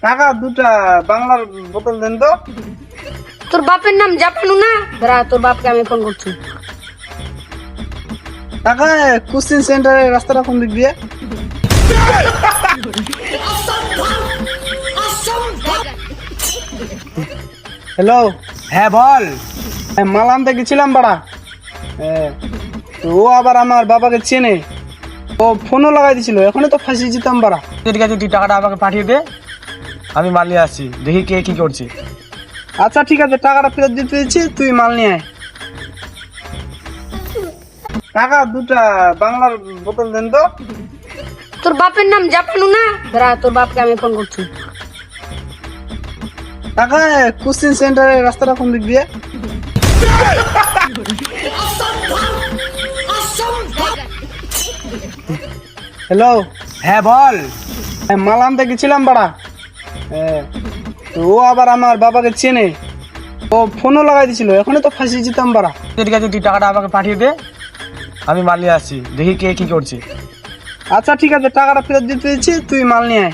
টাকা দুটা বাংলার বোতল দেন তো। তোর বাপের নাম জাপানু না? দাঁড়া, তোর বাপকে আমি ফোন করছি। টাকা কোচিং সেন্টারের রাস্তাটা কোন দিক দিয়ে? হ্যালো, হ্যাঁ বল। মাল আনতে গেছিলাম বাড়া। তো ও আবার আমার বাবাকে চেনে, ও ফোনও লাগাই দিছিল, এখনই তো ফাঁসি যেতাম বাড়া। ঠিক আছে, তুই টাকাটা আমাকে পাঠিয়ে দে, আমি মাল নিয়ে আসছি, দেখি কে কি করছে। আচ্ছা ঠিক আছে, টাকাটা ফেরত দিতে দিচ্ছি, তুই মাল নিয়ে আয়। টাকা দুটা বাংলার বোতল দেন তো। তোর বাপের নাম জাপানু না? দাঁড়া, তোর বাপকে আমি ফোন করছি। টাকা কোচিং সেন্টারের রাস্তাটা কোন দিক দিয়ে? হ্যালো, হ্যাঁ বল। মাল আনতে গেছিলাম বাড়া। তো ও আবার আমার বাবাকে চেনে, ও ফোনও লাগাই দিছিল, এখনই তো ফাঁসি যেতাম বাড়া। ঠিক আছে, তুই টাকাটা আমাকে পাঠিয়ে দে, আমি মাল নিয়ে আসছি, দেখি কে কি করছে। আচ্ছা ঠিক আছে, টাকাটা ফেরত দিতে দিচ্ছি, তুই মাল নিয়ে আয়।